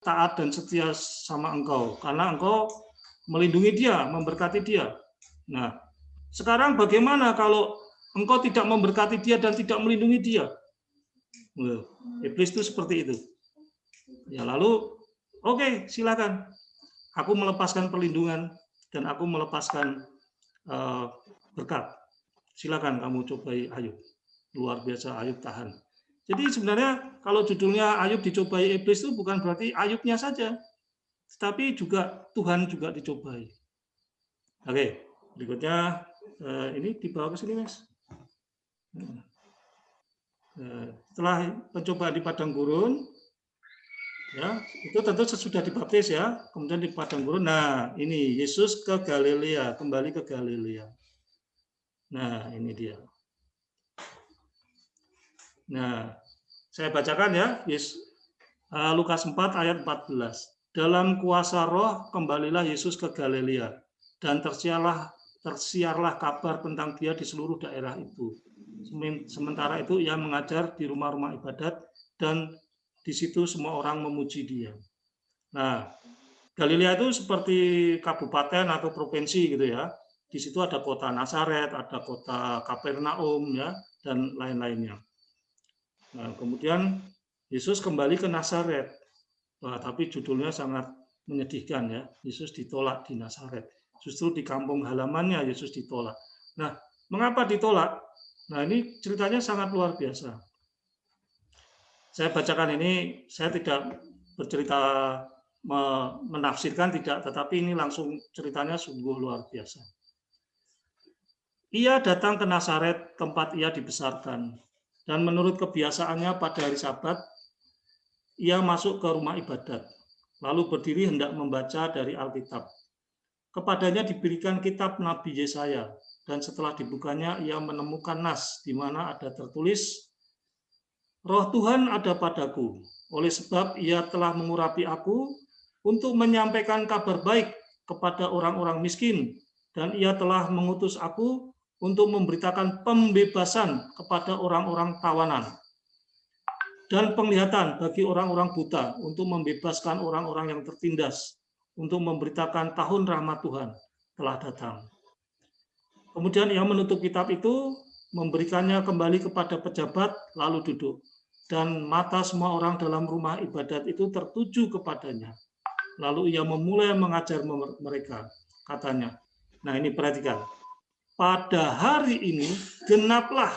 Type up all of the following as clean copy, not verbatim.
taat dan setia sama engkau, karena engkau melindungi dia, memberkati dia. Nah, sekarang bagaimana kalau engkau tidak memberkati dia dan tidak melindungi dia? Iblis itu seperti itu. Ya, lalu, oke, silakan. Aku melepaskan perlindungan dan aku melepaskan berkat. Silakan kamu cobai Ayub. Luar biasa Ayub tahan. Jadi sebenarnya kalau judulnya Ayub dicobai iblis itu bukan berarti Ayubnya saja, tetapi juga Tuhan juga dicobai. Oke, berikutnya ini dibawa ke sini, Mas. Setelah pencobaan di padang gurun, ya itu tentu sesudah dibaptis ya, kemudian di padang gurun. Nah, ini Yesus ke Galilea, kembali ke Galilea. Nah, ini dia. Nah, saya bacakan ya, Lukas 4 ayat 14. Dalam kuasa Roh kembalilah Yesus ke Galilea dan tersiarlah kabar tentang dia di seluruh daerah itu. Sementara itu ia mengajar di rumah-rumah ibadat dan di situ semua orang memuji dia. Nah, Galilea itu seperti kabupaten atau provinsi gitu ya. Di situ ada kota Nazaret, ada kota Kapernaum ya, dan lain-lainnya. Nah, kemudian Yesus kembali ke Nazaret. Wah, tapi judulnya sangat menyedihkan ya. Yesus ditolak di Nazaret. Justru di kampung halamannya Yesus ditolak. Nah, mengapa ditolak? Nah, ini ceritanya sangat luar biasa. Saya bacakan ini, saya tidak bercerita menafsirkan tidak, tetapi ini langsung ceritanya sungguh luar biasa. Ia datang ke Nazaret, tempat ia dibesarkan. Dan menurut kebiasaannya pada hari Sabat, ia masuk ke rumah ibadat, lalu berdiri hendak membaca dari Alkitab. Kepadanya diberikan kitab Nabi Yesaya, dan setelah dibukanya ia menemukan nas di mana ada tertulis, Roh Tuhan ada padaku, oleh sebab ia telah mengurapi aku untuk menyampaikan kabar baik kepada orang-orang miskin, dan ia telah mengutus aku untuk memberitakan pembebasan kepada orang-orang tawanan dan penglihatan bagi orang-orang buta, untuk membebaskan orang-orang yang tertindas, untuk memberitakan tahun rahmat Tuhan telah datang. Kemudian ia menutup kitab itu, memberikannya kembali kepada pejabat, lalu duduk. Dan mata semua orang dalam rumah ibadat itu tertuju kepadanya. Lalu ia memulai mengajar mereka, katanya. Nah, ini perhatikan. Pada hari ini genaplah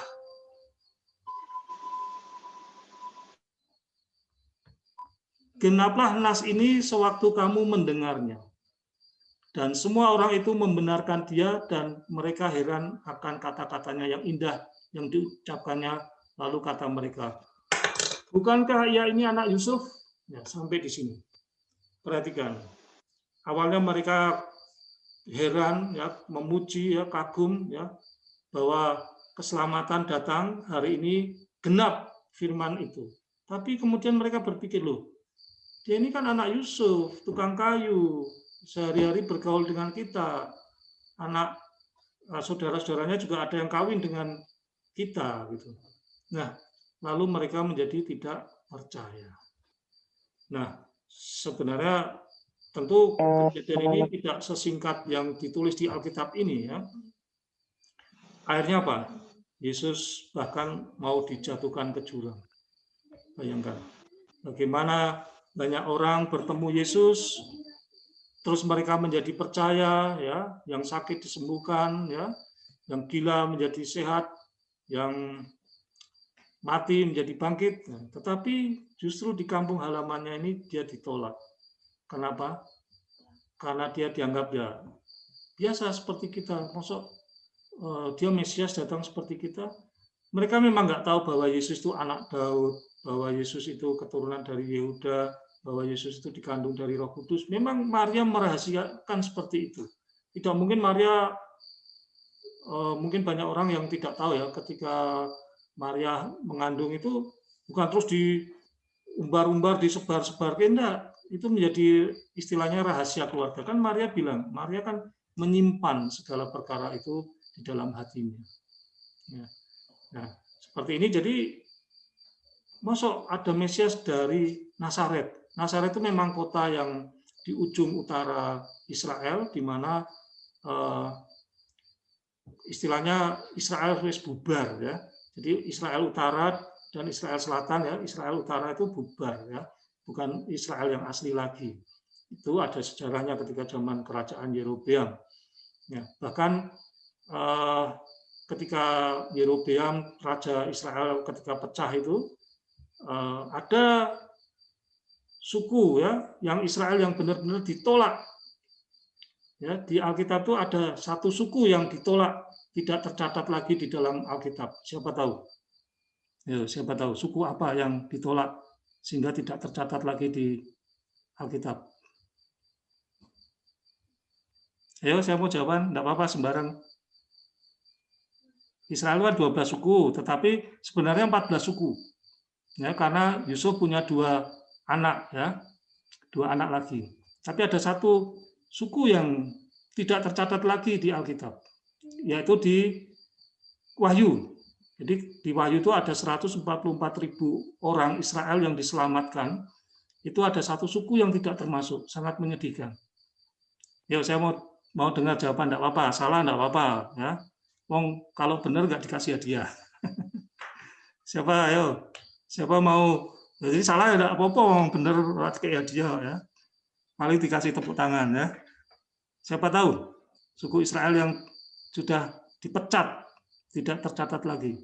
nas ini sewaktu kamu mendengarnya. Dan semua orang itu membenarkan dia dan mereka heran akan kata-katanya yang indah yang diucapkannya. Lalu kata mereka, bukankah ia ini anak Yusuf? Ya, sampai di sini. Perhatikan. Awalnya mereka heran, ya, memuji, ya, kagum, ya, bahwa keselamatan datang hari ini, genap firman itu. Tapi kemudian mereka berpikir, loh, dia ini kan anak Yusuf, tukang kayu, sehari-hari bergaul dengan kita, anak saudara-saudaranya juga ada yang kawin dengan kita, gitu. Nah, lalu mereka menjadi tidak percaya. Nah, sebenarnya tentu kejadian ini tidak sesingkat yang ditulis di Alkitab ini, ya. Akhirnya apa? Yesus bahkan mau dijatuhkan ke jurang. Bayangkan, bagaimana banyak orang bertemu Yesus, terus mereka menjadi percaya, ya, yang sakit disembuhkan, ya, yang gila menjadi sehat, yang mati menjadi bangkit. Tetapi justru di kampung halamannya ini dia ditolak. Kenapa? Karena dia dianggap ya biasa seperti kita. Maksud dia Mesias datang seperti kita. Mereka memang nggak tahu bahwa Yesus itu anak Daud, bahwa Yesus itu keturunan dari Yehuda, bahwa Yesus itu dikandung dari Roh Kudus. Memang Maria merahasiakan seperti itu. Tidak mungkin Maria, mungkin banyak orang yang tidak tahu ya, ketika Maria mengandung itu bukan terus diumbar-umbar, disebar-sebar, enggak. Itu menjadi istilahnya rahasia keluarga. Kan Maria bilang, Maria kan menyimpan segala perkara itu di dalam hatinya. Ya. Nah, seperti ini, jadi masuk ada Mesias dari Nazaret. Nazaret itu memang kota yang di ujung utara Israel, di mana istilahnya Israel wis bubar ya. Jadi Israel Utara dan Israel Selatan ya, Israel Utara itu bubar ya, bukan Israel yang asli lagi. Itu ada sejarahnya ketika zaman kerajaan Yerobeam. Ya, bahkan ketika Yerobeam raja Israel ketika pecah itu ada suku ya yang Israel yang benar-benar ditolak. Ya, di Alkitab itu ada satu suku yang ditolak, tidak tercatat lagi di dalam Alkitab. Siapa tahu? Ya, siapa tahu suku apa yang ditolak sehingga tidak tercatat lagi di Alkitab? Ayo, saya mau jawaban, enggak apa-apa sembarang. Israel kan 12 suku, tetapi sebenarnya 14 suku. Ya, karena Yusuf punya 2 anak ya. 2 anak lagi. Tapi ada satu suku yang tidak tercatat lagi di Alkitab, yaitu di Wahyu. Jadi di Wahyu itu ada 144.000 orang Israel yang diselamatkan. Itu ada satu suku yang tidak termasuk, sangat menyedihkan. Ya, saya mau dengar jawaban, enggak apa-apa, salah enggak apa-apa ya. Wong kalau benar enggak dikasih hadiah. Siapa ayo? Siapa mau? Jadi salah enggak apa-apa, benar kayak hadiah ya. Paling dikasih tepuk tangan ya. Siapa tahu suku Israel yang sudah dipecat, tidak tercatat lagi.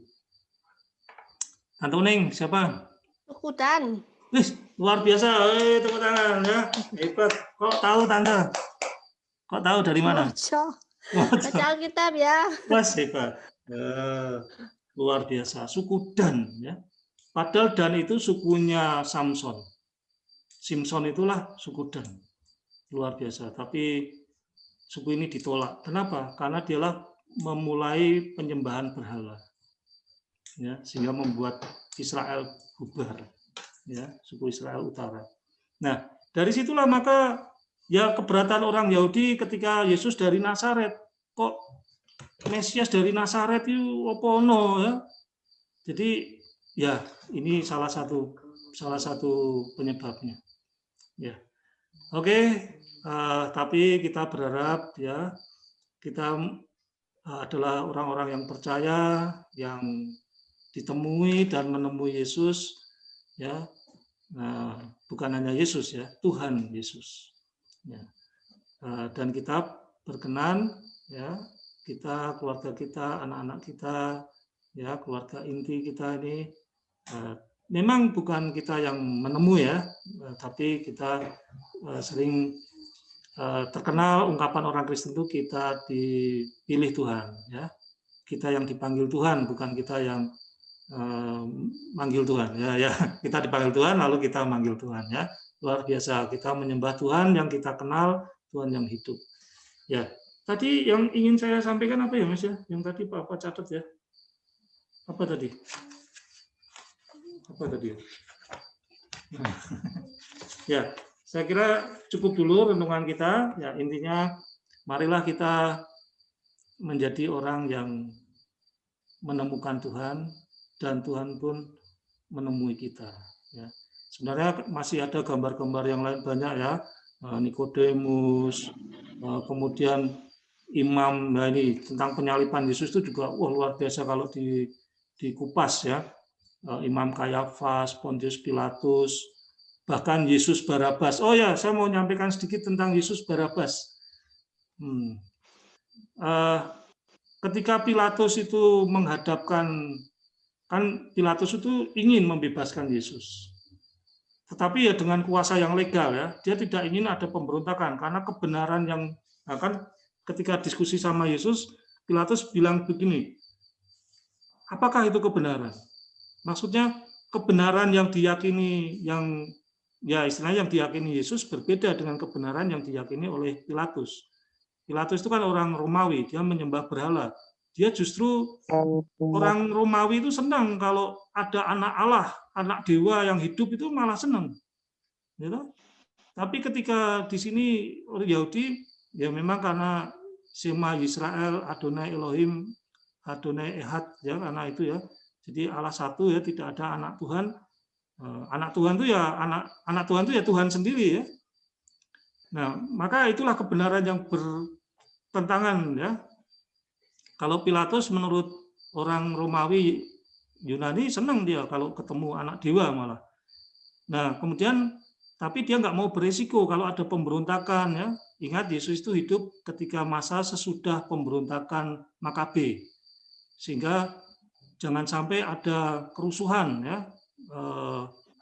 Antoning, siapa? Suku Dan. Wih, luar biasa. Tepuk tangan ya. Hebat. Kok tahu Tante? Kok tahu dari mana? Baca Alkitab ya. Wah, hebat. Luar biasa. Suku Dan ya. Padahal Dan itu sukunya Samson. Simpson itulah suku Dan. Luar biasa. Tapi suku ini ditolak. Kenapa? Karena dialah memulai penyembahan berhala. Ya, sehingga membuat Israel bubar. Ya, suku Israel Utara. Nah, dari situlah maka ya keberatan orang Yahudi ketika Yesus dari Nazaret. Kok Mesias dari Nazaret itu apa ono ya? Jadi ya ini salah satu penyebabnya. Ya. Oke, tapi kita berharap ya kita adalah orang-orang yang percaya, yang ditemui dan menemui Yesus ya. Nah, bukan hanya Yesus ya, Tuhan Yesus. Ya. Dan kita berkenan ya, kita, keluarga kita, anak-anak kita, ya keluarga inti kita ini memang bukan kita yang menemui ya, tapi kita sering terkenal ungkapan orang Kristen itu kita dipilih Tuhan ya, kita yang dipanggil Tuhan, bukan kita yang manggil Tuhan ya, kita dipanggil Tuhan lalu kita manggil Tuhan ya. Luar biasa, kita menyembah Tuhan yang kita kenal, Tuhan yang hidup ya. Tadi yang ingin saya sampaikan apa ya Mas ya, yang tadi Bapak catat ya, apa tadi ya, saya kira cukup dulu renungan kita ya. Intinya marilah kita menjadi orang yang menemukan Tuhan dan Tuhan pun menemui kita ya. Sebenarnya masih ada gambar-gambar yang lain banyak ya, Nikodemus, kemudian imam, nah ini tentang penyaliban Yesus itu juga luar biasa kalau dikupas ya, Imam Kayafas, Pontius Pilatus, bahkan Yesus Barabas. Oh ya, saya mau nyampaikan sedikit tentang Yesus Barabas. Ketika Pilatus itu menghadapkan, kan Pilatus itu ingin membebaskan Yesus, tetapi ya dengan kuasa yang legal ya, dia tidak ingin ada pemberontakan karena kebenaran yang kan ketika diskusi sama Yesus, Pilatus bilang begini, apakah itu kebenaran? Maksudnya kebenaran yang diyakini, yang ya istilahnya yang diyakini Yesus berbeda dengan kebenaran yang diyakini oleh Pilatus. Pilatus itu kan orang Romawi, dia menyembah berhala. Dia justru orang Romawi itu senang kalau ada anak Allah, anak dewa yang hidup itu malah senang. Gitu? Tapi ketika di sini orang Yahudi, ya memang karena Shema Yisrael, Adonai Elohim, Adonai Ehad, ya karena itu ya. Jadi Allah satu ya, tidak ada anak Tuhan. Anak Tuhan itu ya anak Tuhan itu ya Tuhan sendiri ya. Nah, maka itulah kebenaran yang bertentangan ya. Kalau Pilatus menurut orang Romawi Yunani senang dia kalau ketemu anak dewa malah. Nah, kemudian tapi dia nggak mau beresiko kalau ada pemberontakan ya. Ingat Yesus itu hidup ketika masa sesudah pemberontakan Makabe. Sehingga jangan sampai ada kerusuhan ya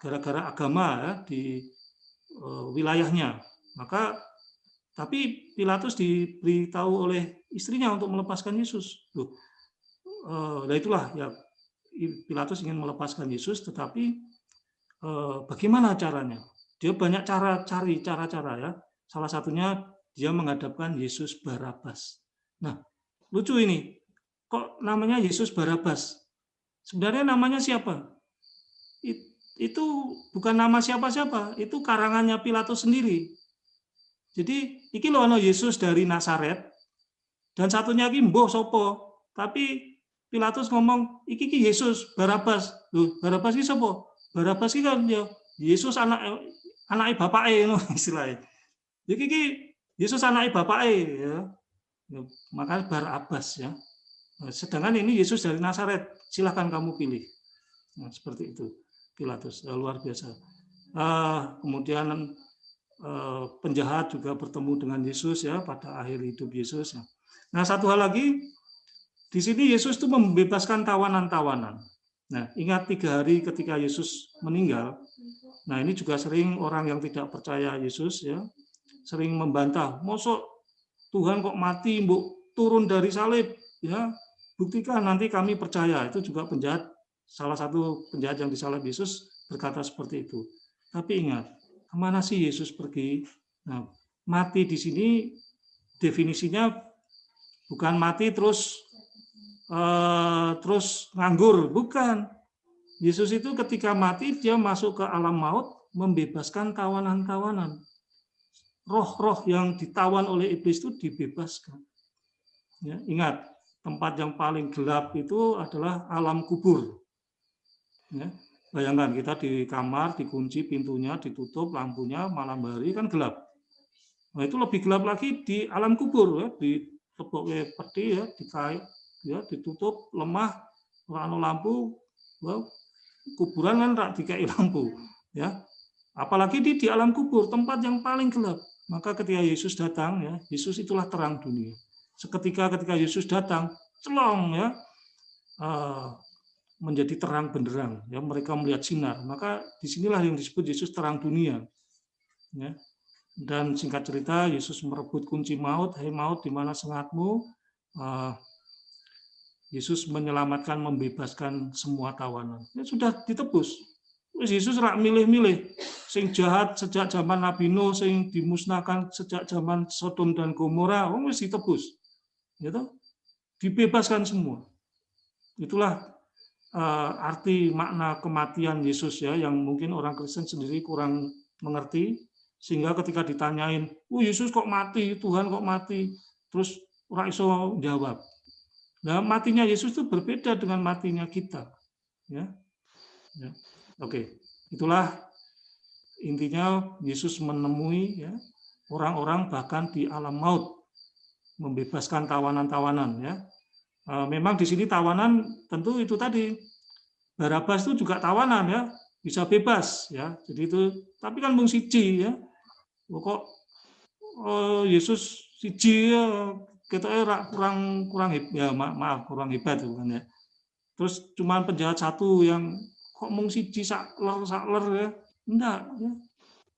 gara-gara agama ya di wilayahnya. Maka tapi Pilatus diberitahu oleh istrinya untuk melepaskan Yesus. Nah itulah ya Pilatus ingin melepaskan Yesus, tetapi bagaimana caranya? Dia banyak cari cara-cara ya. Salah satunya dia menghadapkan Yesus Barabas. Nah, lucu ini. Kok namanya Yesus Barabas? Sebenarnya namanya siapa? Itu bukan nama siapa-siapa, itu karangannya Pilatus sendiri. Jadi iki lho ana Yesus dari Nazaret dan satunya iki mbuh sapa. Tapi Pilatus ngomong iki Yesus Barabas. Loh, Barabas iki sapa? Barabas iki kan ya Yesus anake bapake ngono istilahnya. Iki Yesus anake bapake ya. Maka Barabas ya. Sedangkan ini Yesus dari Nazaret. Silahkan kamu pilih. Nah, seperti itu Pilatus luar biasa. Kemudian penjahat juga bertemu dengan Yesus ya pada akhir hidup Yesus. Nah, satu hal lagi di sini Yesus itu membebaskan tawanan-tawanan. Nah, ingat 3 hari ketika Yesus meninggal. Nah, ini juga sering orang yang tidak percaya Yesus ya sering membantah. Mosok Tuhan kok mati, mbok turun dari salib ya. Buktikan nanti kami percaya. Itu juga penjahat, salah satu penjahat yang disalib Yesus berkata seperti itu. Tapi ingat, kemana sih Yesus pergi? Nah, mati di sini definisinya bukan mati terus nganggur, bukan. Yesus itu ketika mati dia masuk ke alam maut, membebaskan tawanan-tawanan. Roh-roh yang ditawan oleh iblis itu dibebaskan. Ya, ingat, tempat yang paling gelap itu adalah alam kubur. Ya, bayangkan kita di kamar, dikunci pintunya, ditutup lampunya, malam hari kan gelap. Nah, itu lebih gelap lagi di alam kubur ya, ditepuk peti ya, dikait ya, ditutup lemah, ora lampu, well, kuburan kan rak dikai lampu ya. Apalagi di alam kubur, tempat yang paling gelap. Maka ketika Yesus datang ya, Yesus itulah terang dunia. Seketika ketika Yesus datang, celong ya, menjadi terang benderang ya, mereka melihat sinar. Maka disinilah yang disebut Yesus terang dunia ya. Dan singkat cerita Yesus merebut kunci maut. Hai maut, di mana sengatmu? Yesus menyelamatkan, membebaskan semua tawanan. Ya, sudah ditebus. Yesus rak milih-milih. Sing jahat sejak zaman Nabi Nuh, sing dimusnahkan sejak zaman Sodom dan Gomora, wis ditebus. Gitu? Dibebaskan semua. Itulah arti makna kematian Yesus ya, yang mungkin orang Kristen sendiri kurang mengerti, sehingga ketika ditanyain, Yesus kok mati, Tuhan kok mati, terus orang iso jawab. Nah, matinya Yesus itu berbeda dengan matinya kita. Ya. Ya. Oke, itulah intinya Yesus menemui ya, orang-orang bahkan di alam maut, membebaskan tawanan-tawanan ya. Memang di sini tawanan tentu itu tadi Barabas itu juga tawanan ya, bisa bebas ya. Jadi itu tapi kan mung siji ya. Kok Yesus siji ya, kita kurang ya maaf kurang hebat bukan ya. Terus cuma penjahat satu yang kok mung siji sakler ya. Enggak ya.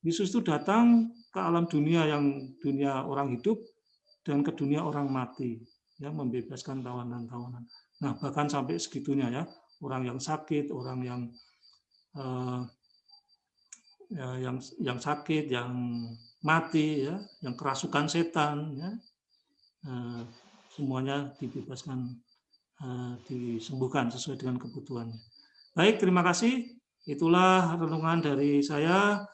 Yesus itu datang ke alam dunia yang dunia orang hidup dan ke dunia orang mati, ya, membebaskan tawanan-tawanan. Nah, bahkan sampai segitunya ya, orang yang sakit, orang yang sakit, yang mati, ya, yang kerasukan setan, ya, semuanya dibebaskan, disembuhkan sesuai dengan kebutuhannya. Baik, terima kasih. Itulah renungan dari saya.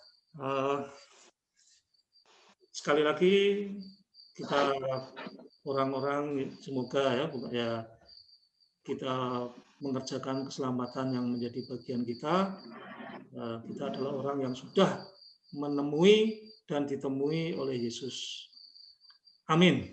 Sekali lagi kita orang-orang semoga ya kita mengerjakan keselamatan yang menjadi bagian kita. Kita adalah orang yang sudah menemui dan ditemui oleh Yesus. Amin.